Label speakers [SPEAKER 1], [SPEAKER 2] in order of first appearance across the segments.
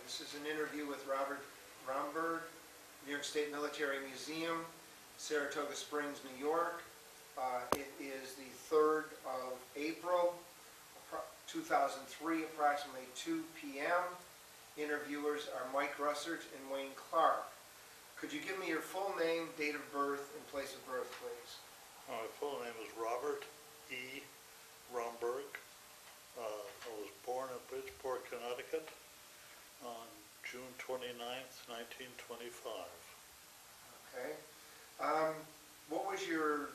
[SPEAKER 1] This is an interview with Robert Romberg, New York State Military Museum, Saratoga Springs, New York. It is the 3rd of April, 2003, approximately 2 p.m. Interviewers are Mike Russert and Wayne Clark. Could you give me your full name, date of birth, and place of birth, please?
[SPEAKER 2] My full name is Robert E. Romberg. I was born in Bridgeport, Connecticut on June 29th, 1925.
[SPEAKER 1] Okay. What was your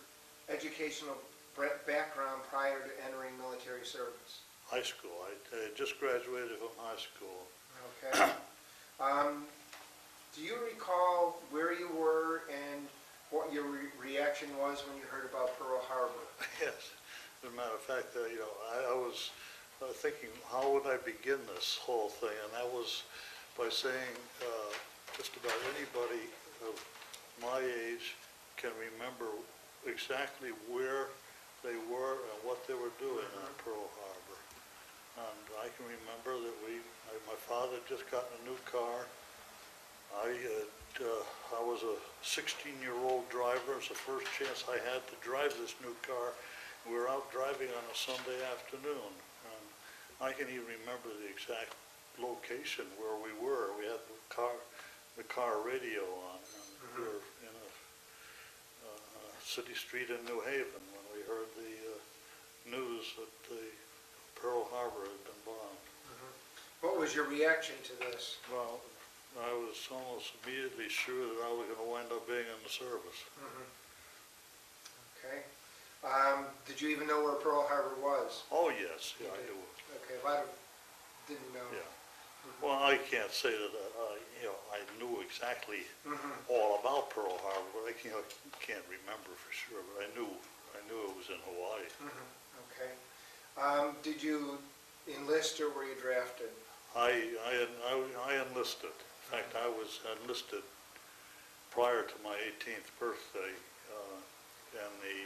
[SPEAKER 1] educational background prior to entering military service?
[SPEAKER 2] High school. I just graduated from high school.
[SPEAKER 1] Okay. Do you recall where you were and what your reaction was when you heard about Pearl Harbor?
[SPEAKER 2] Yes. As a matter of fact, I was thinking, how would I begin this whole thing? And that was by saying just about anybody of my age can remember exactly where they were and what they were doing on Pearl Harbor. And I can remember that my father had just gotten a new car. I was a 16-year-old driver. It was the first chance I had to drive this new car. We were out driving on a Sunday afternoon. And I can even remember the exact location where we were. We had the car radio on, and we were in a city street in New Haven when we heard the news that the Pearl Harbor had been bombed.
[SPEAKER 1] What was your reaction to this?
[SPEAKER 2] Well, I was almost immediately sure that I was going to wind up being in the service.
[SPEAKER 1] Okay. Did you even know where Pearl Harbor was?
[SPEAKER 2] Oh yes, yeah, I knew.
[SPEAKER 1] Okay, a lot of didn't know.
[SPEAKER 2] Yeah. Well, I can't say that I knew exactly all about Pearl Harbor, but I can't remember for sure. But I knew it was in Hawaii.
[SPEAKER 1] Okay. Did you enlist or were you drafted?
[SPEAKER 2] I enlisted. In fact, I was enlisted prior to my 18th birthday in the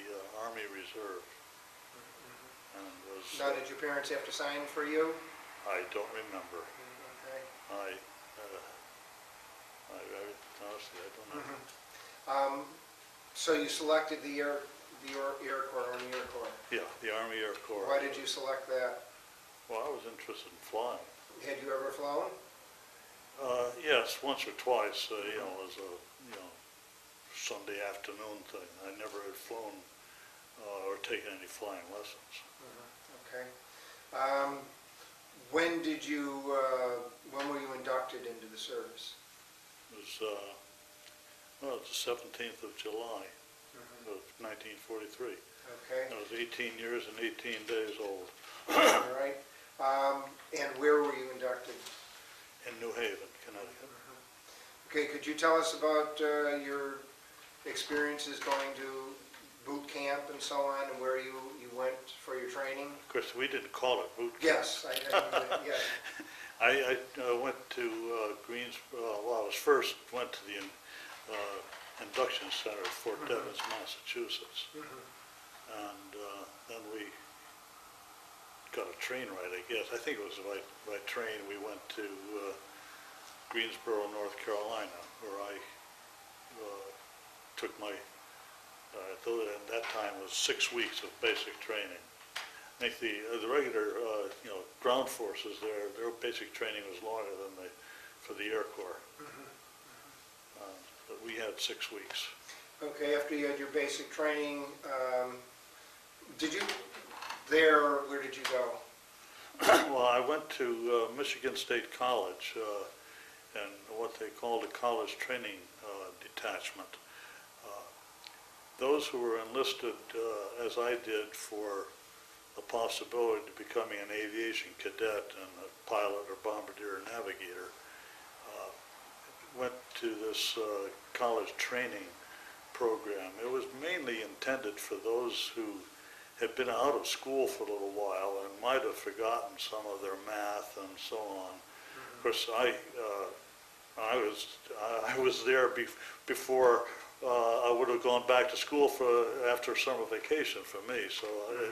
[SPEAKER 2] Army Reserve. And was,
[SPEAKER 1] now, did your parents have to sign for you?
[SPEAKER 2] I don't remember.
[SPEAKER 1] Okay.
[SPEAKER 2] I honestly, I don't know.
[SPEAKER 1] So you selected the Air Corps, Army Air Corps.
[SPEAKER 2] Yeah, the Army Air Corps.
[SPEAKER 1] Why did you select that?
[SPEAKER 2] Well, I was interested in flying.
[SPEAKER 1] Had you ever flown?
[SPEAKER 2] Yes, once or twice. As a Sunday afternoon thing. I never had flown or taken any flying lessons.
[SPEAKER 1] Okay. When were you inducted into the service?
[SPEAKER 2] It was the 17th of July of 1943.
[SPEAKER 1] Okay.
[SPEAKER 2] I was 18 years and 18 days old.
[SPEAKER 1] All right. And where were you inducted?
[SPEAKER 2] In New Haven, Connecticut.
[SPEAKER 1] Okay, could you tell us about your experiences going to boot camp and so on, and where you went for your training?
[SPEAKER 2] Of course, we didn't call it boot camp.
[SPEAKER 1] Yes, yes.
[SPEAKER 2] I went to Greensboro. Well, I went to the induction center at Fort Devens, Massachusetts, and then we got a train ride, I guess. I think it was by train. We went to Greensboro, North Carolina, where I took my, though at that time was 6 weeks of basic training. I think the regular, ground forces their basic training was longer than for the Air Corps. But we had 6 weeks.
[SPEAKER 1] Okay, after you had your basic training, where did you go?
[SPEAKER 2] Well, I went to Michigan State College and what they called a college training detachment. Those who were enlisted, as I did, for the possibility of becoming an aviation cadet and a pilot or bombardier or navigator, went to this college training program. It was mainly intended for those who had been out of school for a little while and might have forgotten some of their math and so on. Of course, I was there before I would have gone back to school after summer vacation for me, so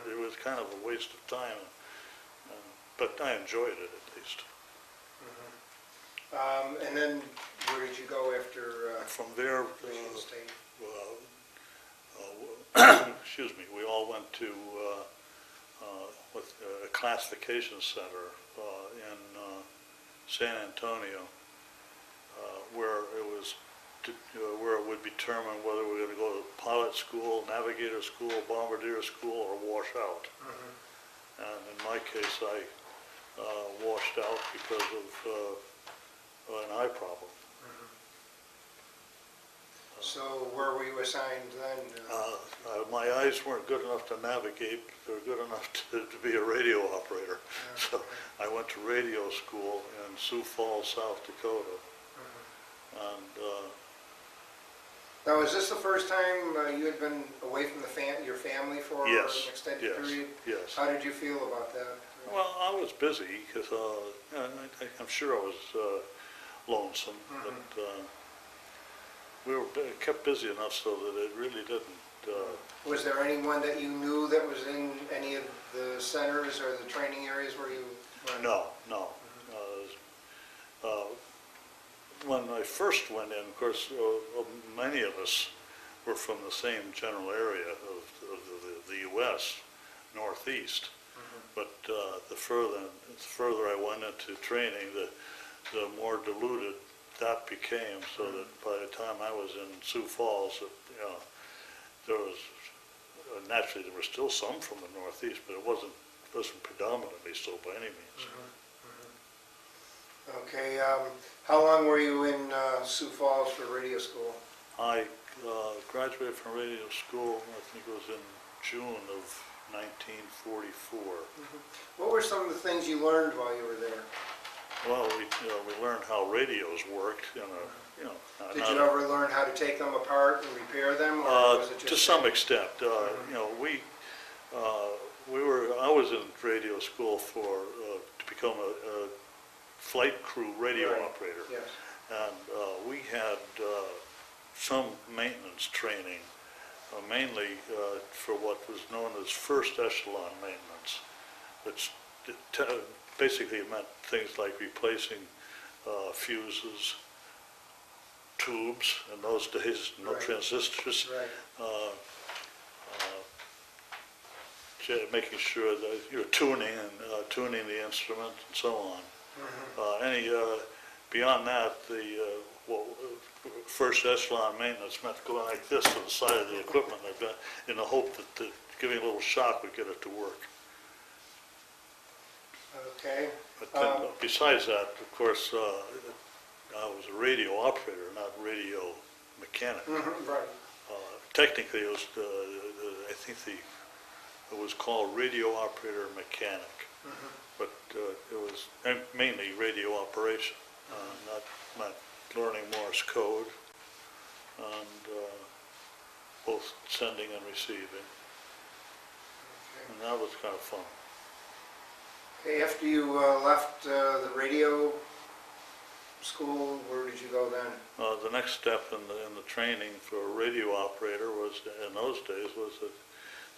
[SPEAKER 2] it was kind of a waste of time, but I enjoyed it at least.
[SPEAKER 1] And then where did you go after
[SPEAKER 2] From there,
[SPEAKER 1] Michigan State?
[SPEAKER 2] excuse me, we all went to with a classification center in San Antonio, where it was where it would determine whether we were going to go to pilot school, navigator school, bombardier school, or wash out. And in my case, I washed out because of an eye problem.
[SPEAKER 1] So where were you assigned then?
[SPEAKER 2] My eyes weren't good enough to navigate, they were good enough to be a radio operator. So I went to radio school in Sioux Falls, South Dakota. And
[SPEAKER 1] Now, is this the first time you had been away from your family for an extended period?
[SPEAKER 2] Yes.
[SPEAKER 1] How did you feel about that?
[SPEAKER 2] Well, I was busy because I'm sure I was lonesome, but we were kept busy enough so that it really didn't.
[SPEAKER 1] Was there anyone that you knew that was in any of the centers or the training areas where you were?
[SPEAKER 2] No. When I first went in, of course, many of us were from the same general area of the U.S., Northeast. But the further I went into training, the more diluted that became, so that by the time I was in Sioux Falls, there was naturally there were still some from the Northeast, but it wasn't predominantly so by any means.
[SPEAKER 1] Okay, how long were you in Sioux Falls for radio school?
[SPEAKER 2] I graduated from radio school, I think it was in June of 1944.
[SPEAKER 1] What were some of the things you learned while you were there?
[SPEAKER 2] Well, we learned how radios worked. Did
[SPEAKER 1] you ever learn how to take them apart and repair them, or was it just
[SPEAKER 2] to some extent? I was in radio school to become a flight crew radio operator.
[SPEAKER 1] Yes.
[SPEAKER 2] And we had some maintenance training, mainly for what was known as first echelon maintenance, which basically meant things like replacing fuses, tubes, in those days, no transistors, making sure that you're tuning the instrument and so on. Beyond that, first echelon maintenance meant going like this to the side of the equipment in the hope that giving a little shock would get it to work.
[SPEAKER 1] Okay.
[SPEAKER 2] But then, besides that, of course, I was a radio operator, not radio mechanic.
[SPEAKER 1] Right.
[SPEAKER 2] Technically, it was I think it was called radio operator mechanic, but it was mainly radio operation, not learning Morse code, and both sending and receiving, and that was kind of fun.
[SPEAKER 1] Okay, after you left the radio school, where did you go then?
[SPEAKER 2] The next step in the training for a radio operator was, in those days, was that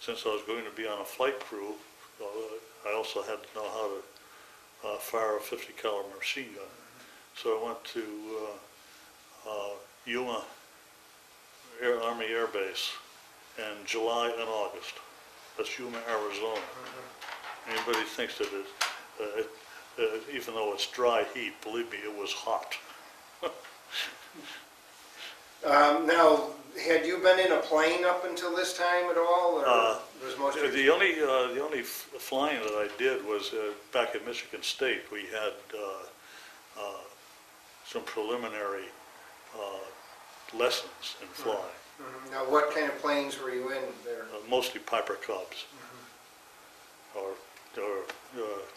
[SPEAKER 2] since I was going to be on a flight crew, I also had to know how to fire a 50 caliber machine gun. So I went to Yuma Army Air Base in July and August. That's Yuma, Arizona. Anybody thinks that even though it's dry heat, believe me, it was hot.
[SPEAKER 1] Now, had you been in a plane up until this time at all, or was most of
[SPEAKER 2] the only flying that I did was back at Michigan State. We had some preliminary lessons in flying.
[SPEAKER 1] Now, what kind of planes were you in there?
[SPEAKER 2] Mostly Piper Cubs, or there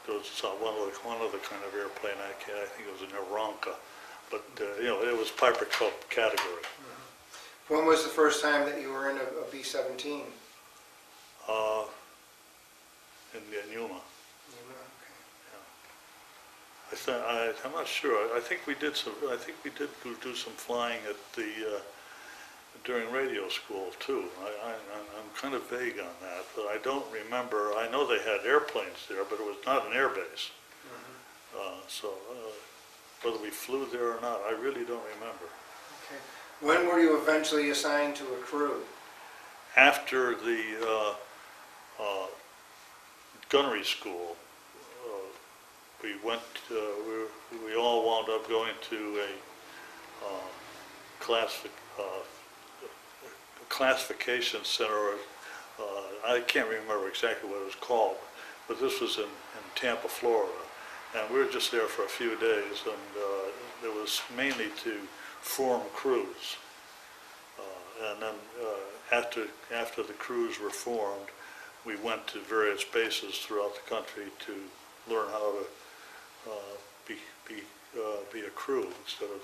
[SPEAKER 2] was one other kind of airplane. I think it was an Aeronca, but it was Piper Cub category.
[SPEAKER 1] When was the first time that you were in a B-17?
[SPEAKER 2] In Yuma. I'm not sure. I think we did do some flying at during radio school too. I'm kind of vague on that, but I don't remember. I know they had airplanes there, but it was not an air base. whether we flew there or not, I really don't remember.
[SPEAKER 1] Okay. When were you eventually assigned to a crew?
[SPEAKER 2] After the gunnery school, we went, we all wound up going to a classification center. I can't remember exactly what it was called, but this was in Tampa, Florida. And we were just there for a few days, and it was mainly to form crews. And then after the crews were formed, we went to various bases throughout the country to learn how to be a crew instead of,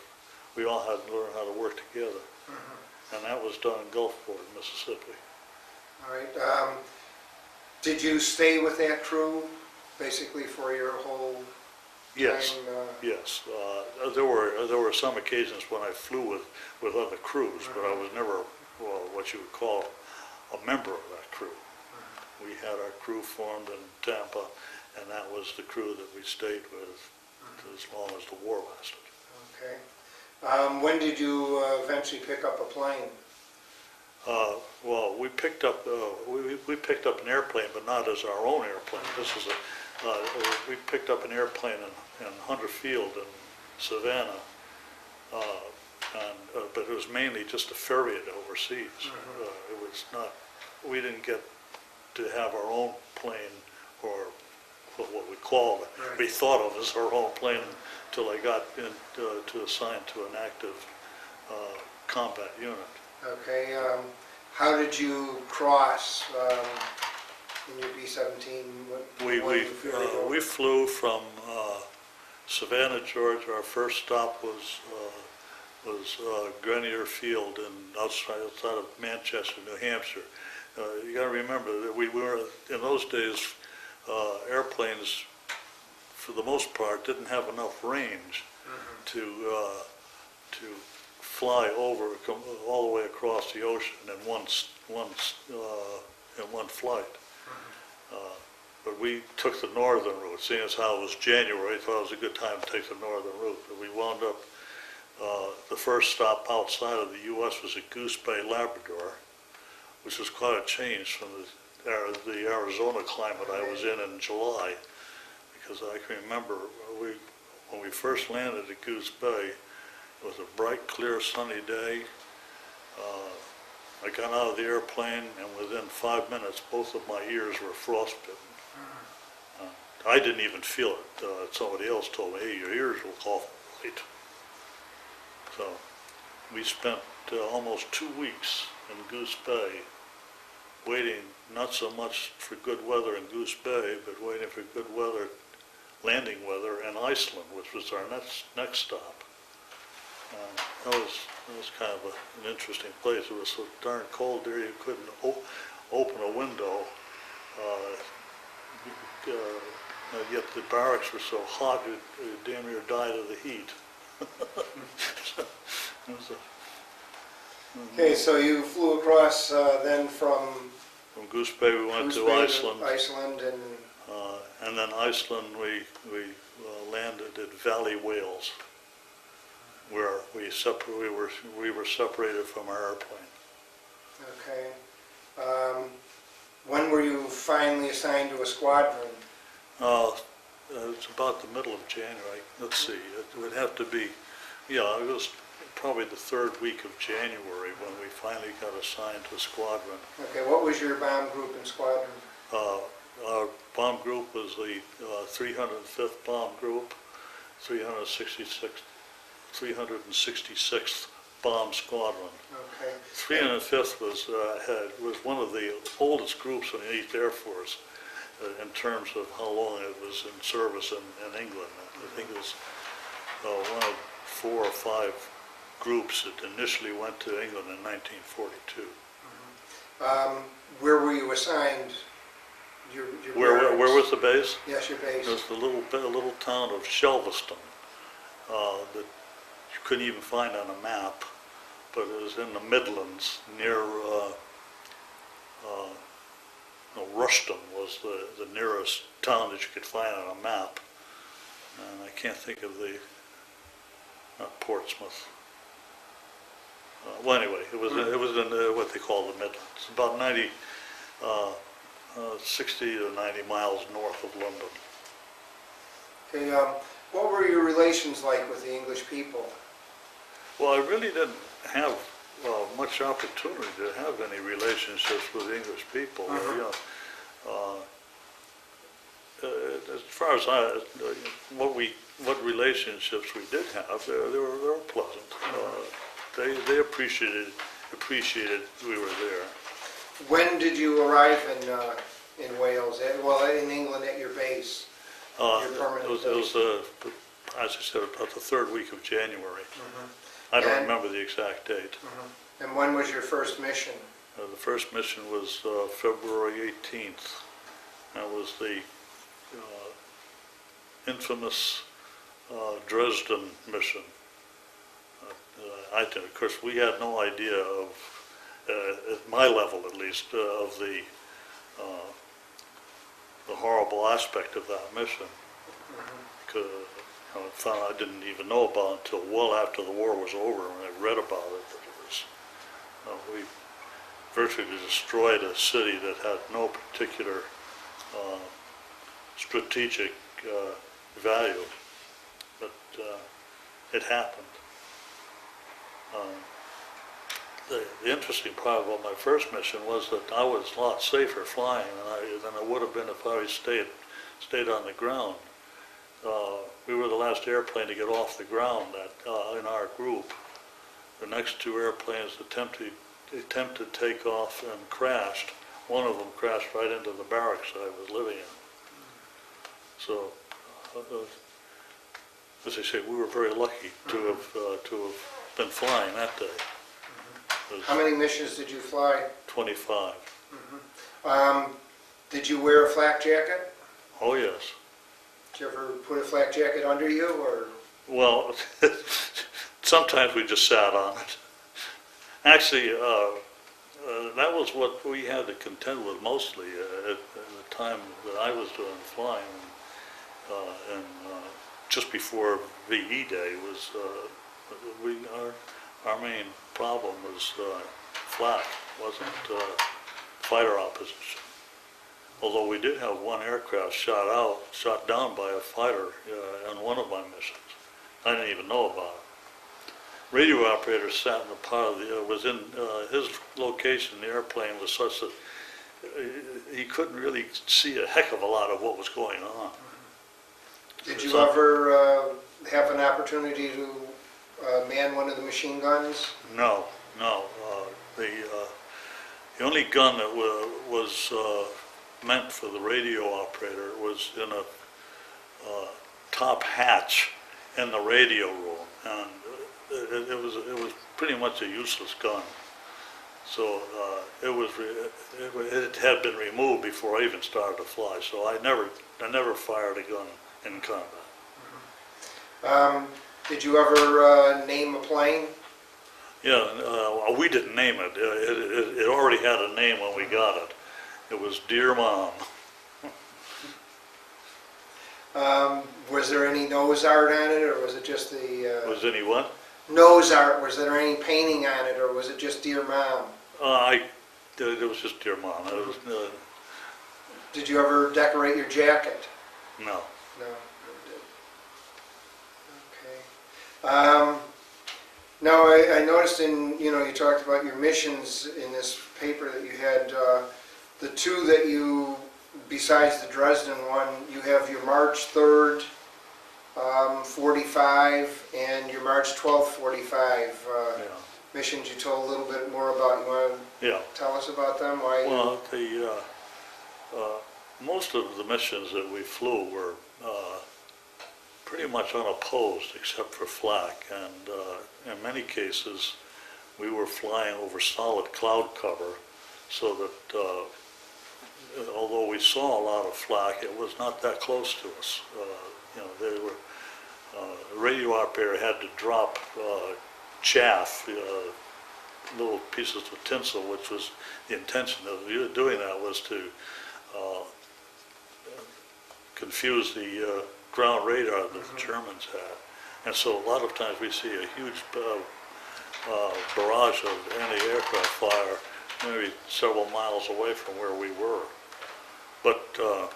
[SPEAKER 2] we all had to learn how to work together. And that was done in Gulfport, Mississippi.
[SPEAKER 1] All right. Did you stay with that crew basically for your whole
[SPEAKER 2] Yes,
[SPEAKER 1] time?
[SPEAKER 2] yes. There were some occasions when I flew with other crews, but I was never, well, what you would call a member of that crew. We had our crew formed in Tampa, and that was the crew that we stayed with as long as the war lasted.
[SPEAKER 1] Okay. When did you eventually pick up a plane?
[SPEAKER 2] Well, we picked up we picked up an airplane, but not as our own airplane. This is we picked up an airplane in Hunter Field in Savannah, but it was mainly just to ferry it overseas. It was not. We didn't get to have our own plane, or what we called it.
[SPEAKER 1] Right.
[SPEAKER 2] We thought of as our own plane until I got to assign to an active combat unit.
[SPEAKER 1] Okay. How did you cross in your B-17?
[SPEAKER 2] We flew from Savannah, Georgia. Our first stop was Grenier Field outside of Manchester, New Hampshire. You got to remember that we were, in those days, airplanes, for the most part, didn't have enough range to fly over all the way across the ocean in one flight. But we took the northern route. Seeing as how it was January, I thought it was a good time to take the northern route. But we wound up, the first stop outside of the U.S. was at Goose Bay, Labrador, which was quite a change from the Arizona climate I was in July. Because I can remember when we first landed at Goose Bay, it was a bright, clear, sunny day. I got out of the airplane, and within 5 minutes, both of my ears were frostbitten. I didn't even feel it. Somebody else told me, hey, your ears will cough right. So we spent almost 2 weeks in Goose Bay waiting not so much for good weather in Goose Bay, but waiting for good weather, landing weather in Iceland, which was our next stop. That was kind of an interesting place. It was so darn cold there you couldn't open a window. Yet the barracks were so hot you damn near died of the heat.
[SPEAKER 1] Okay, so you flew across then from
[SPEAKER 2] Goose Bay we went to Iceland. And then Iceland we landed at Valley, Wales, where we were separated from our airplane.
[SPEAKER 1] Okay. When were you finally assigned to a squadron?
[SPEAKER 2] It's about the middle of January. Let's see, it would have to be, yeah, it was probably the third week of January when we finally got assigned to a squadron.
[SPEAKER 1] Okay, what was your bomb group in squadron?
[SPEAKER 2] Our bomb group was the 305th Bomb Group, 366th Bomb Squadron.
[SPEAKER 1] Okay.
[SPEAKER 2] 305th was one of the oldest groups in the 8th Air Force in terms of how long it was in service in England. I think it was one of 4 or 5 groups that initially went to England in 1942.
[SPEAKER 1] Where were you assigned?
[SPEAKER 2] Where was the base?
[SPEAKER 1] Yes, your base.
[SPEAKER 2] It was the little town of Shelveston that you couldn't even find on a map, but it was in the Midlands near Rushton was the nearest town that you could find on a map, and I can't think of the not Portsmouth. Well, anyway, it was in what they call the Midlands, about 60 to 90 miles north of London.
[SPEAKER 1] Okay, what were your relations like with the English people?
[SPEAKER 2] Well, I really didn't have much opportunity to have any relationships with English people. You know, as far as what relationships we did have, they were pleasant. They appreciated we were there.
[SPEAKER 1] When did you arrive in Wales? Well, in England at your base, your permanent
[SPEAKER 2] It was as I said, about the third week of January. I don't remember the exact date.
[SPEAKER 1] And when was your first mission?
[SPEAKER 2] The first mission was February 18th. That was the infamous Dresden mission. Of course, we had no idea of, at my level at least, of the horrible aspect of that mission. Because I didn't even know about it until well after the war was over, when I read about it. That it was, we virtually destroyed a city that had no particular strategic value, but it happened. The interesting part about my first mission was that I was a lot safer flying than I would have been if I stayed on the ground. We were the last airplane to get off the ground in our group. The next two airplanes attempted to take off and crashed. One of them crashed right into the barracks I was living in. So, as I say, we were very lucky to have been flying that day.
[SPEAKER 1] How many missions did you fly?
[SPEAKER 2] 25.
[SPEAKER 1] Did you wear a flak jacket?
[SPEAKER 2] Oh, yes.
[SPEAKER 1] Did you ever put a flak jacket under you, or?
[SPEAKER 2] Well, sometimes we just sat on it. Actually, that was what we had to contend with mostly at the time that I was doing flying. And just before VE Day was, our main problem was flak, wasn't fighter opposition. Although we did have one aircraft shot down by a fighter on one of my missions. I didn't even know about it. Radio operator sat in the part of his location, the airplane was such that he couldn't really see a heck of a lot of what was going on.
[SPEAKER 1] Did you ever have an opportunity to man one of the machine guns?
[SPEAKER 2] No. The only gun that was meant for the radio operator was in a top hatch in the radio room, and it was pretty much a useless gun. So it had been removed before I even started to fly. So I never fired a gun in combat.
[SPEAKER 1] Did you ever name a plane?
[SPEAKER 2] Yeah, we didn't name it. It already had a name when we got it. It was Dear Mom.
[SPEAKER 1] Was there any nose art on it, or was it just the...
[SPEAKER 2] Was any what?
[SPEAKER 1] Nose art. Was there any painting on it, or was it just Dear Mom?
[SPEAKER 2] It was just Dear Mom. It was,
[SPEAKER 1] Did you ever decorate your jacket?
[SPEAKER 2] no.
[SPEAKER 1] No. Okay. Now, I noticed you talked about your missions in this paper that you had, the two that you, besides the Dresden one, you have your March 3rd, 45, and your March 12th, 45 missions you told a little bit more about. You want to tell us about them? Why?
[SPEAKER 2] Well, most of the missions that we flew were pretty much unopposed except for flak, and in many cases we were flying over solid cloud cover, so that although we saw a lot of flak, it was not that close to us. They were the radio operator had to drop chaff, little pieces of tinsel, which was the intention of doing that was to confuse the ground radar that the Germans had. And so a lot of times we see a huge barrage of anti-aircraft fire maybe several miles away from where we were. But the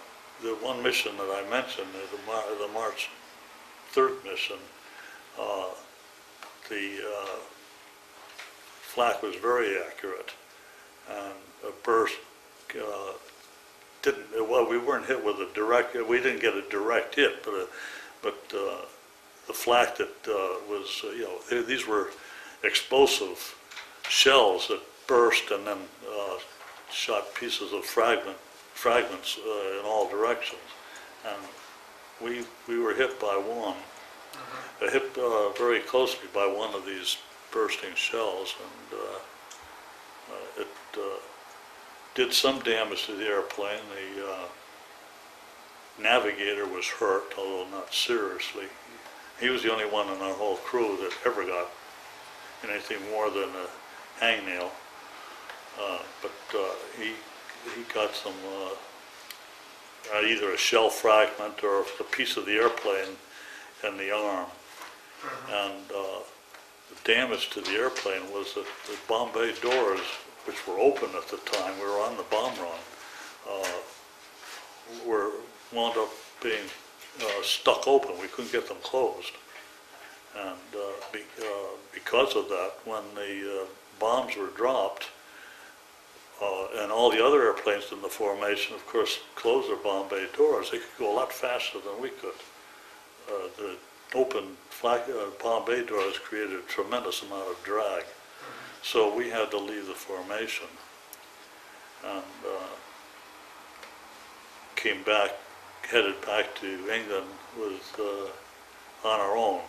[SPEAKER 2] one mission that I mentioned, the March 3rd mission, the flak was very accurate, and a burst we weren't hit with a direct, we didn't get a direct hit, but the flak that was, these were explosive shells that burst and then shot pieces of fragments in all directions. And we were hit by one, hit very closely by one of these bursting shells, and it did some damage to the airplane. The navigator was hurt, although not seriously. He was the only one in our whole crew that ever got anything more than a hangnail. But he got some, either a shell fragment or a piece of the airplane in the arm. And the damage to the airplane was that the bomb bay doors, which were open at the time, we were on the bomb run, were wound up being stuck open. We couldn't get them closed. And because of that, when the bombs were dropped, and all the other airplanes in the formation, of course, closed their bomb bay doors, they could go a lot faster than we could. The open bomb bay doors created a tremendous amount of drag. So we had to leave the formation and came back, headed back to England on our own.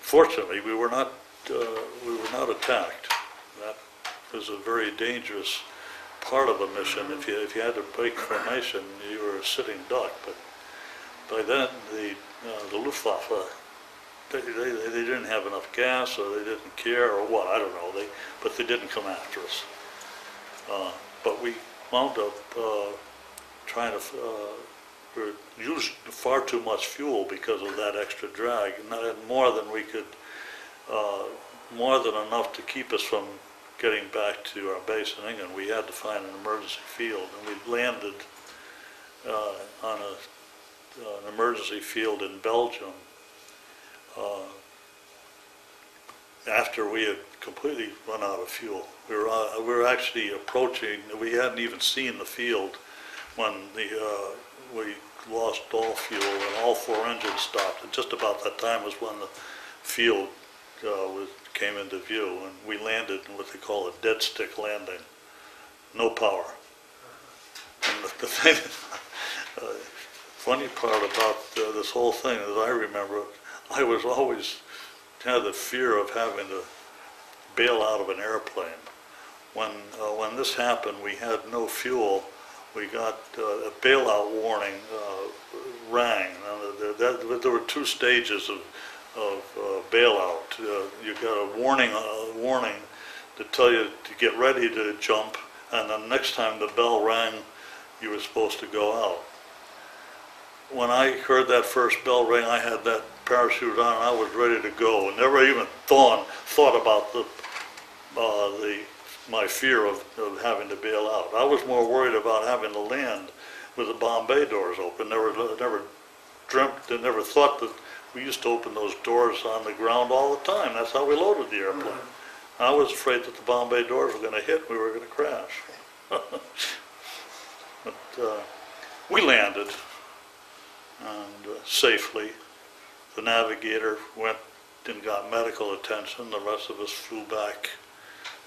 [SPEAKER 2] Fortunately, we were not attacked. That was a very dangerous part of a mission. If you had to break formation, you were a sitting duck. But by then, the Luftwaffe, they didn't have enough gas, or they didn't care, or what, I don't know. But they didn't come after us. But we wound up trying to use far too much fuel because of that extra drag, and more than we could, more than enough to keep us from getting back to our base in England. We had to find an emergency field, and we landed on an emergency field in Belgium after we had completely run out of fuel. We were actually approaching, we hadn't even seen the field when we lost all fuel and all 4 engines stopped. And just about that time was when the field came into view, and we landed in what they call a dead stick landing. No power. And the thing, funny part about this whole thing is I remember I was always had the fear of having to bail out of an airplane. When this happened, we had no fuel. We got a bailout warning rang. There were 2 stages of bailout. You got a warning to tell you to get ready to jump, and then next time the bell rang, you were supposed to go out. When I heard that first bell ring, I had that parachute on, and I was ready to go, and never even thought about my fear of having to bail out. I was more worried about having to land with the bomb bay doors open. Never dreamt and never thought that we used to open those doors on the ground all the time. That's how we loaded the airplane. I was afraid that the bomb bay doors were going to hit and we were going to crash. But we landed, and safely. The navigator went and got medical attention. The rest of us flew back.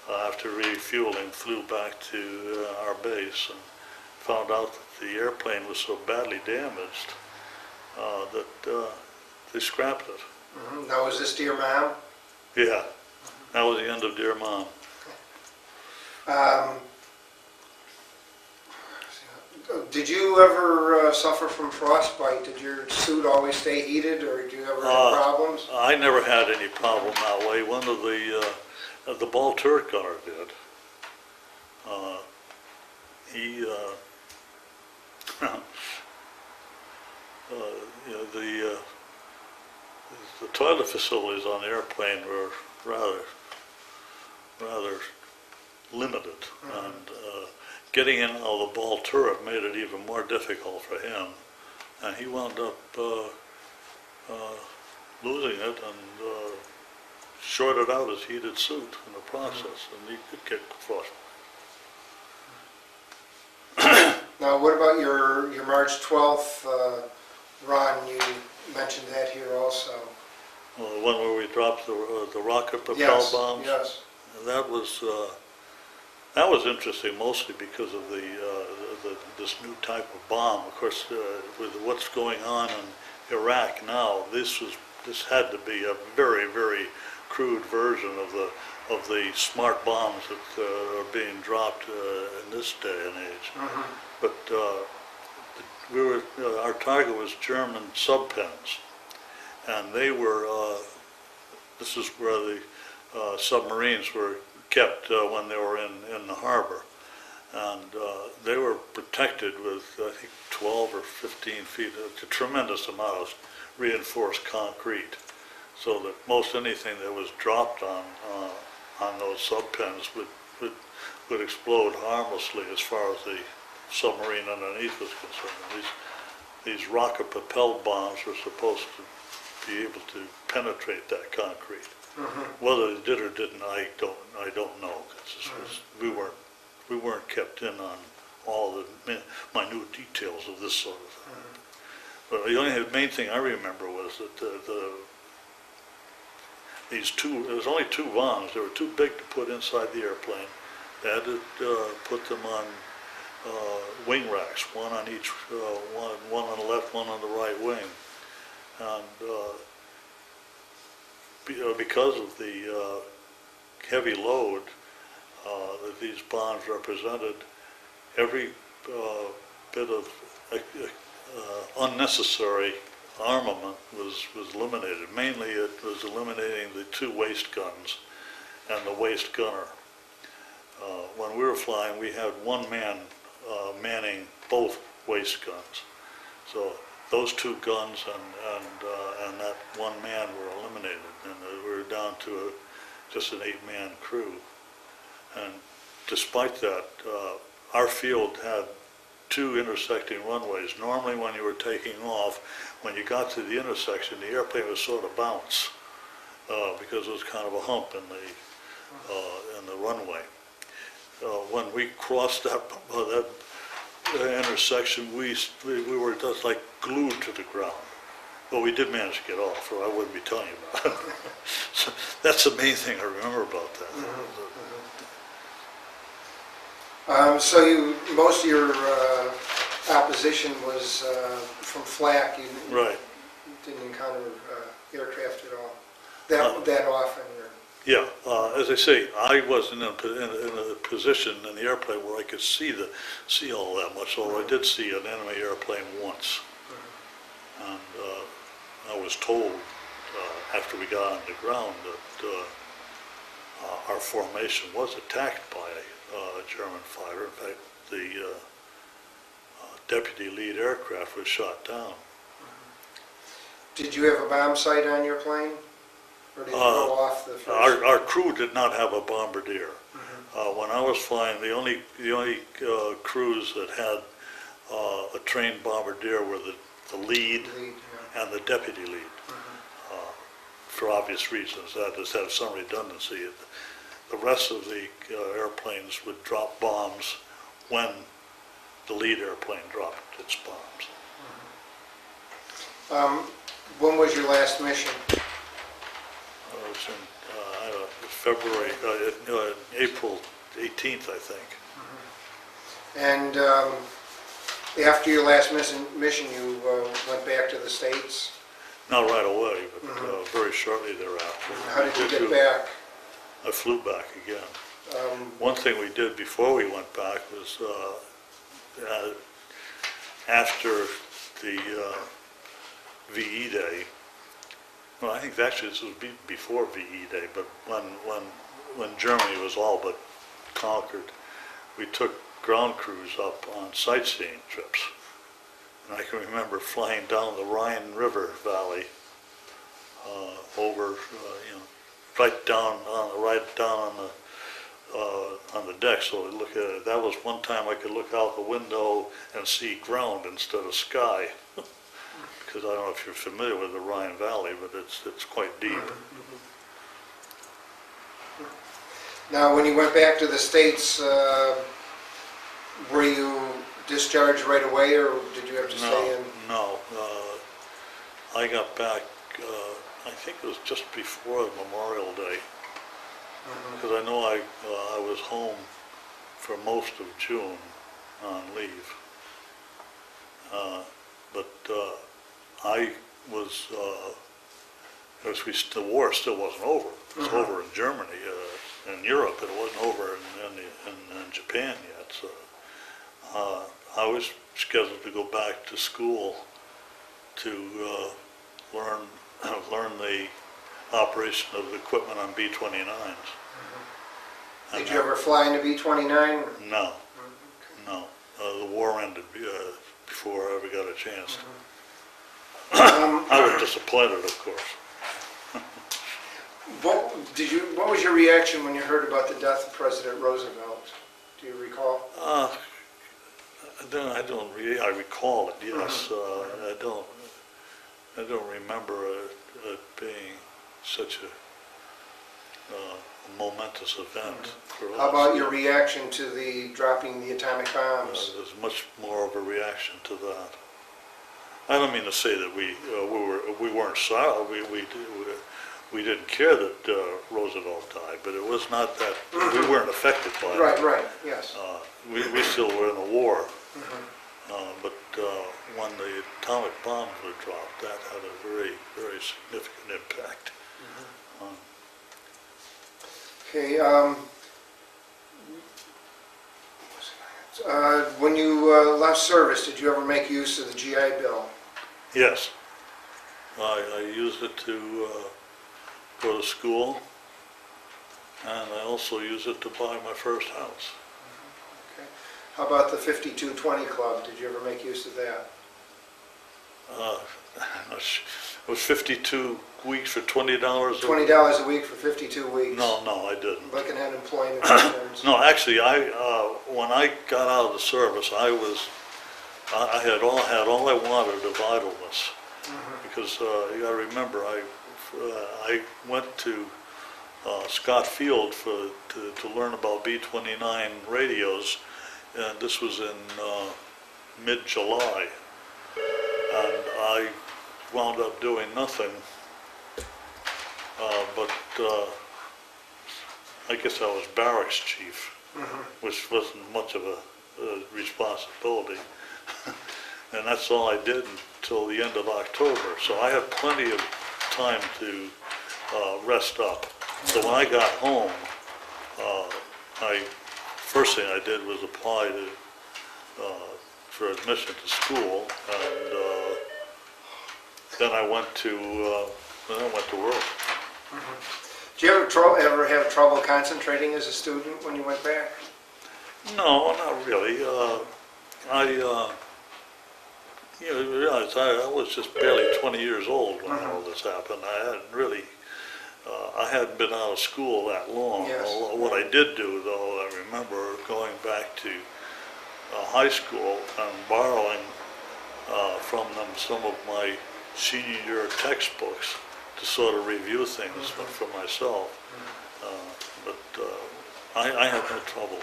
[SPEAKER 2] After refueling, flew back to our base and found out that the airplane was so badly damaged that they scrapped it.
[SPEAKER 1] Now, was this Dear Mom?
[SPEAKER 2] Yeah, that was the end of Dear Mom.
[SPEAKER 1] Did you ever suffer from frostbite? Did your suit always stay heated, or did you ever have problems?
[SPEAKER 2] I never had any problem that way. One of the ball turret gunner did. the toilet facilities on the airplane were rather limited, and getting in out of the ball turret made it even more difficult for him, and he wound up losing it and shorted out his heated suit in the process, and he could get frostbite.
[SPEAKER 1] Now, what about your March 12th run? You mentioned that here also.
[SPEAKER 2] Well, the one where we dropped the rocket propelled
[SPEAKER 1] Yes,
[SPEAKER 2] bombs.
[SPEAKER 1] yes.
[SPEAKER 2] That was interesting, mostly because of this new type of bomb. Of course, with what's going on in Iraq now, this had to be a very, very crude version of the smart bombs that are being dropped in this day and age.
[SPEAKER 1] Mm-hmm.
[SPEAKER 2] But our target was German subpens, and they were. This is where the submarines were kept when they were in the harbor, and they were protected with, I think, 12 or 15 feet, a tremendous amount of reinforced concrete, so that most anything that was dropped on those subpens would explode harmlessly as far as the submarine underneath was concerned. These rocket-propelled bombs were supposed to be able to penetrate that concrete. Mm-hmm. Whether they did or didn't, I don't know, because we weren't kept in on all the minute details of this sort of thing. Mm-hmm. But the main thing I remember was that there was only two bombs. They were too big to put inside the airplane. They had to put them on wing racks, one on each, one on the left, one on the right wing. And because of the heavy load that these bombs represented, every bit of unnecessary armament was eliminated. Mainly it was eliminating the two waist guns and the waist gunner. When we were flying, we had one man manning both waist guns. So those two guns and that one man were eliminated, and we were down to just an 8-man crew. And despite that, our field had two intersecting runways. Normally when you were taking off, when you got to the intersection, the airplane would sort of bounce because it was kind of a hump in the runway. When we crossed that intersection, we were just like glued to the ground. But we did manage to get off, or I wouldn't be telling you about it. So that's the main thing I remember about that.
[SPEAKER 1] Mm-hmm. So most of your opposition was from flak. You
[SPEAKER 2] right.
[SPEAKER 1] Didn't encounter aircraft at all that often. Or...
[SPEAKER 2] Yeah, as I say, I wasn't in a position in the airplane where I could see all that much, although I did see an enemy airplane once. Mm-hmm. And I was told after we got on the ground that our formation was attacked by a German fighter. In fact, the deputy lead aircraft was shot down.
[SPEAKER 1] Did you have a bomb sight on your plane? Or did you go off the first?
[SPEAKER 2] Our crew did not have a bombardier. Mm-hmm. When I was flying, the only crews that had a trained bombardier were the lead yeah. and the deputy lead. Mm-hmm. For obvious reasons, that is have some redundancy. The rest of the airplanes would drop bombs when the lead airplane dropped its bombs.
[SPEAKER 1] Mm-hmm. When was your last mission?
[SPEAKER 2] It was in February, April 18th, I think.
[SPEAKER 1] Mm-hmm. And after your last mission, you went back to the States?
[SPEAKER 2] Not right away, but
[SPEAKER 1] mm-hmm.
[SPEAKER 2] Very shortly thereafter.
[SPEAKER 1] How did you get back?
[SPEAKER 2] I flew back again. One thing we did before we went back was after the VE Day. Well, I think actually this was before VE Day, but when Germany was all but conquered, we took ground crews up on sightseeing trips. And I can remember flying down the Rhine River Valley over, right down on the deck, so to look at it. That was one time I could look out the window and see ground instead of sky. Because I don't know if you're familiar with the Rhine Valley, but it's quite deep.
[SPEAKER 1] Now, when you went back to the States, were you discharged right away, or did you have to stay in?
[SPEAKER 2] No. I got back, I think it was just before Memorial Day. Because I know I was home for most of June on leave. But I was, the war still wasn't over. It was over in Germany, in Europe. It wasn't over in Japan yet. So I was scheduled to go back to school to learn the operation of the equipment on B-29s.
[SPEAKER 1] Did you ever fly into B-29?
[SPEAKER 2] No. The war ended before I ever got a chance. I was disappointed, of course.
[SPEAKER 1] What was your reaction when you heard about the death of President Roosevelt? Do you recall?
[SPEAKER 2] I recall it. Yes, I don't remember it being such a momentous event for us.
[SPEAKER 1] How about your reaction to the dropping the atomic bombs?
[SPEAKER 2] There's much more of a reaction to that. I don't mean to say that we weren't sorry. We didn't care that Roosevelt died, but it was not that we weren't affected by it.
[SPEAKER 1] Right. Yes.
[SPEAKER 2] We still were in a war. But when the atomic bombs were dropped, that had a very, very significant impact.
[SPEAKER 1] Okay. When you left service, did you ever make use of the GI Bill?
[SPEAKER 2] Yes. I used it to go to school, and I also used it to buy my first house.
[SPEAKER 1] Okay. How about the 5220 Club? Did you ever make use of that?
[SPEAKER 2] It was 52 weeks for $20 a week.
[SPEAKER 1] $20 a week for 52 weeks.
[SPEAKER 2] No, I didn't.
[SPEAKER 1] Looking at employment returns.
[SPEAKER 2] No, actually, when I got out of the service, I had all I wanted of idleness, because you got to remember, I went to Scott Field to learn about B-29 radios, and this was in mid-July, and I wound up doing nothing, but I guess I was barracks chief, which wasn't much of a responsibility, and that's all I did until the end of October, so I had plenty of time to rest up. So when I got home, first thing I did was apply for admission to school, and then I went to work.
[SPEAKER 1] Did you ever have trouble concentrating as a student when you went back?
[SPEAKER 2] No, not really. You realize I was just barely 20 years old when all this happened. I hadn't been out of school that long.
[SPEAKER 1] Yes.
[SPEAKER 2] What I did do, though, I remember going back to high school and borrowing from them some of my senior year textbooks to sort of review things for myself. But I had no trouble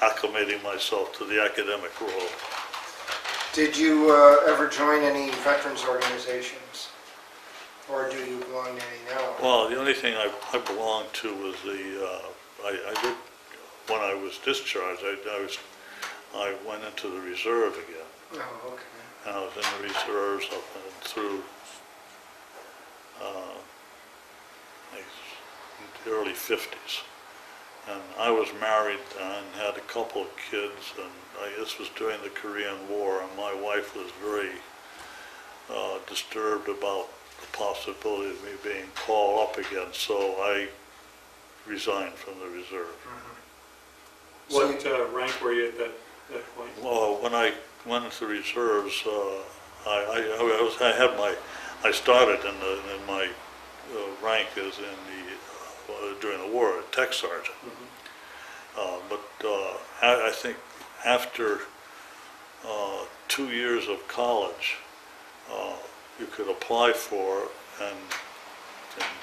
[SPEAKER 2] acclimating myself to the academic world.
[SPEAKER 1] Did you ever join any veterans organizations? Or do you belong to any now?
[SPEAKER 2] Well, the only thing I belonged to was I did, when I was discharged, I went into the reserve again.
[SPEAKER 1] Oh, okay.
[SPEAKER 2] And I was in the reserves up and through the early 50s. And I was married and had a couple of kids, and this was during the Korean War, and my wife was very disturbed about the possibility of me being called up again, so I resigned from the reserve.
[SPEAKER 3] What rank were you at that point?
[SPEAKER 2] Well, when I went into the reserves, I had I started in my rank as in during the war, a tech sergeant. But I think after 2 years of college, you could apply for and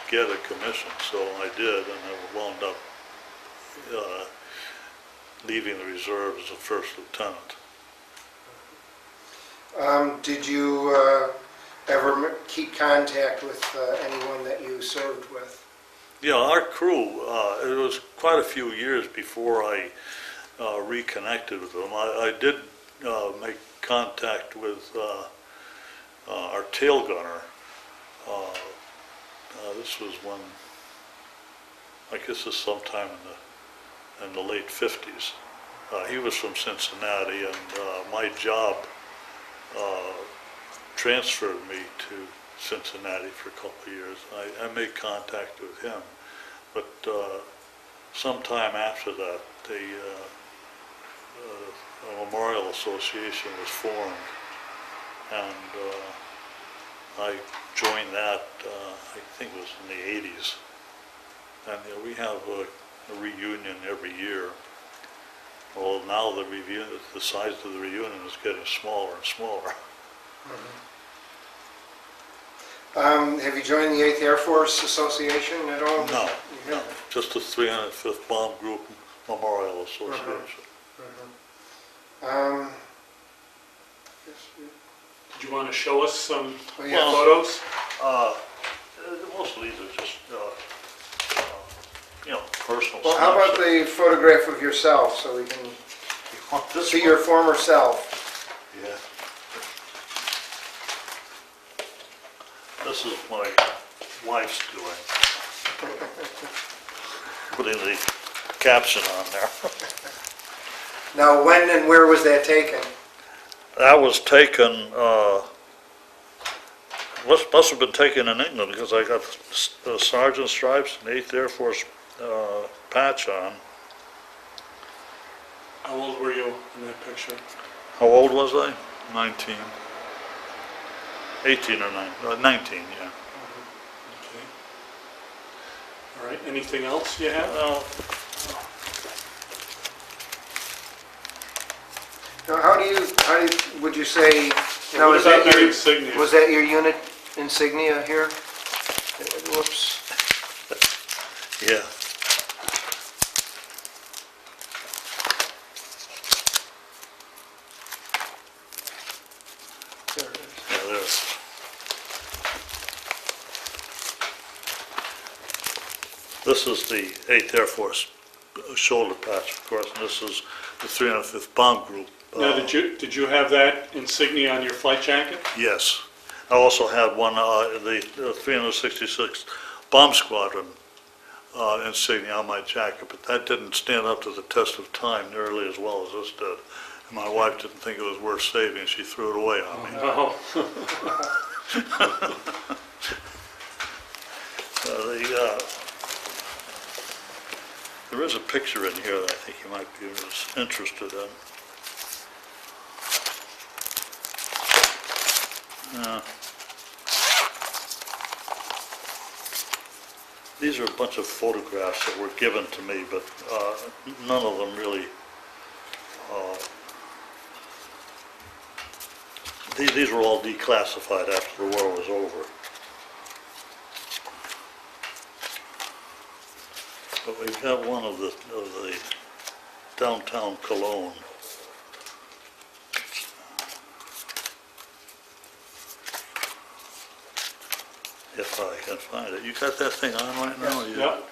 [SPEAKER 2] get a commission. So I did, and I wound up leaving the reserve as a first lieutenant.
[SPEAKER 1] Did you ever keep contact with anyone that you served with?
[SPEAKER 2] Yeah, our crew, it was quite a few years before I reconnected with them. I did make contact with our tail gunner. This was when, I guess this was sometime in the late 50s. He was from Cincinnati, and my job transferred me to Cincinnati for a couple of years. I made contact with him, but sometime after that, a memorial association was formed, and I joined that, I think it was in the 80s. And we have a reunion every year. Well, now the size of the reunion is getting smaller and smaller.
[SPEAKER 1] Have you joined the 8th Air Force Association at all?
[SPEAKER 2] No, no, just the 305th Bomb Group Memorial Association.
[SPEAKER 3] Did you want to show us some
[SPEAKER 1] yeah.
[SPEAKER 3] photos?
[SPEAKER 2] Most of these are just, personal.
[SPEAKER 1] Well, how about the photograph of yourself, so we can see your former self?
[SPEAKER 2] Yeah. This is my wife's doing. Putting the caption on there.
[SPEAKER 1] Now, when and where was that taken?
[SPEAKER 2] That was taken, must have been taken in England, because I got the sergeant stripes and 8th Air Force patch on.
[SPEAKER 3] How old were you in that picture?
[SPEAKER 2] How old was I? 19. 18 or 19, yeah.
[SPEAKER 3] Okay. All right, anything else you have?
[SPEAKER 1] Now, how do you, would you say, now,
[SPEAKER 3] What
[SPEAKER 1] is
[SPEAKER 3] about
[SPEAKER 1] that
[SPEAKER 3] your
[SPEAKER 1] your,
[SPEAKER 3] insignia?
[SPEAKER 1] was that your unit insignia here? Whoops.
[SPEAKER 2] Yeah.
[SPEAKER 1] There it is.
[SPEAKER 2] Yeah, there. This is the 8th Air Force shoulder patch, of course, and this is the 305th Bomb Group.
[SPEAKER 3] Now, did you have that insignia on your flight jacket?
[SPEAKER 2] Yes. I also had one, the 366th Bomb Squadron insignia on my jacket, but that didn't stand up to the test of time nearly as well as this did. And my wife didn't think it was worth saving, she threw it away on me.
[SPEAKER 3] Oh.
[SPEAKER 2] There is a picture in here that I think you might be interested in. These are a bunch of photographs that were given to me, but none of them really. These were all declassified after the war was over. But we've got one of the downtown Cologne. If I can find it. You got that thing on right now?
[SPEAKER 3] Yep.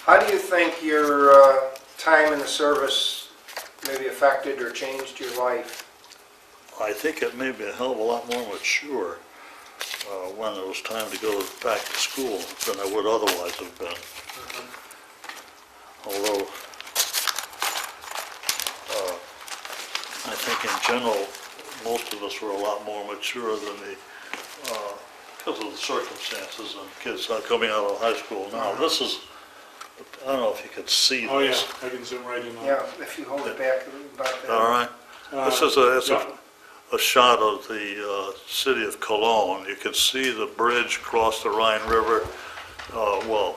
[SPEAKER 1] How do you think your time in the service maybe affected or changed your life?
[SPEAKER 2] I think it made me a hell of a lot more mature when it was time to go back to school than I would otherwise have been. Although I think in general most of us were a lot more mature than because of the circumstances and kids coming out of high school now. This is, I don't know if you could see
[SPEAKER 3] Oh, yeah,
[SPEAKER 2] this.
[SPEAKER 3] I can zoom right in on it.
[SPEAKER 1] Yeah, if you hold it back about that.
[SPEAKER 2] All right. This is a a shot of the city of Cologne. You can see the bridge across the Rhine River, well,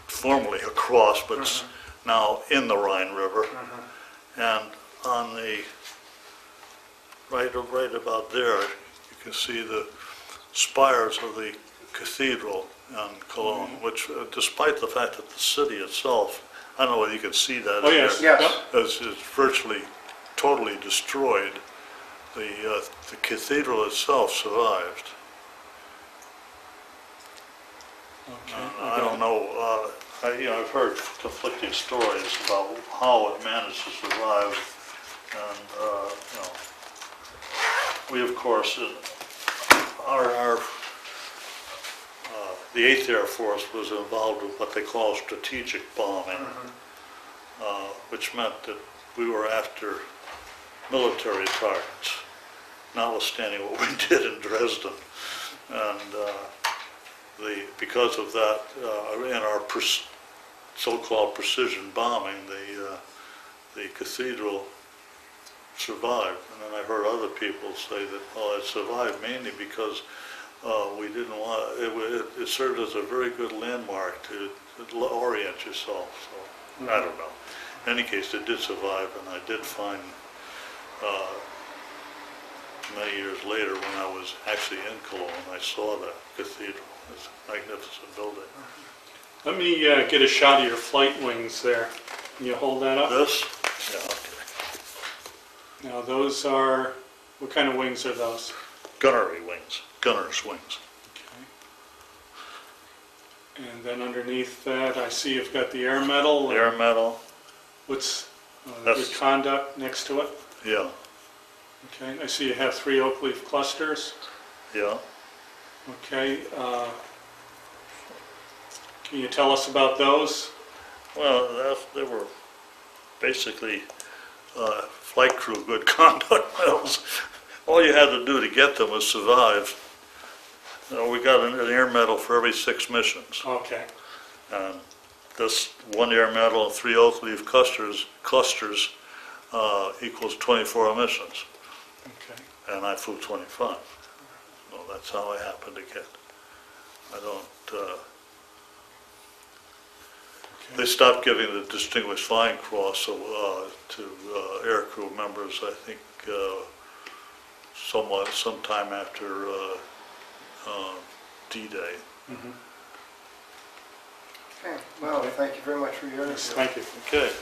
[SPEAKER 2] formerly across, but it's now in the Rhine River. And on the, right about there, you can see the spires of the cathedral in Cologne, which, despite the fact that the city itself, I don't know whether you can see that.
[SPEAKER 3] Oh, yes.
[SPEAKER 1] Yes.
[SPEAKER 3] Yep.
[SPEAKER 2] Is virtually totally destroyed. The cathedral itself survived.
[SPEAKER 3] Okay.
[SPEAKER 2] I don't know, I've heard conflicting stories about how it managed to survive. And, we of course, the 8th Air Force was involved with what they call strategic bombing, which meant that we were after military targets, notwithstanding what we did in Dresden. And because of that, in our so-called precision bombing, the cathedral survived. And then I heard other people say that, well, it survived mainly because we didn't want, it served as a very good landmark to orient yourself. So, I don't know. In any case, it did survive, and I did find many years later when I was actually in Cologne, I saw the cathedral. It's a magnificent building.
[SPEAKER 3] Let me get a shot of your flight wings there. Can you hold that up?
[SPEAKER 2] This? Yeah, okay.
[SPEAKER 3] Now those are, what kind of wings are those?
[SPEAKER 2] Gunnery wings, gunner's wings.
[SPEAKER 3] Okay. And then underneath that, I see you've got the air medal.
[SPEAKER 2] Air medal,
[SPEAKER 3] What's the
[SPEAKER 2] That's-
[SPEAKER 3] good conduct next to it?
[SPEAKER 2] yeah,
[SPEAKER 3] Okay, I see you have 3 oak leaf clusters.
[SPEAKER 2] yeah.
[SPEAKER 3] Okay, can you tell us about those?
[SPEAKER 2] Well, they were basically flight crew good conduct medals. All you had to do to get them was survive. We got an air medal for every 6 missions.
[SPEAKER 3] Okay,
[SPEAKER 2] And this 1 air medal and 3 oak leaf clusters equals 24 missions.
[SPEAKER 3] okay.
[SPEAKER 2] And I flew 25. So that's how I happened to get. I don't, they stopped giving the Distinguished Flying Cross to air crew members, I think, sometime after D-Day.
[SPEAKER 3] Mhm.
[SPEAKER 1] Okay, well, thank you very much for your
[SPEAKER 3] Yes,
[SPEAKER 1] interview.
[SPEAKER 3] thank you.
[SPEAKER 2] Okay.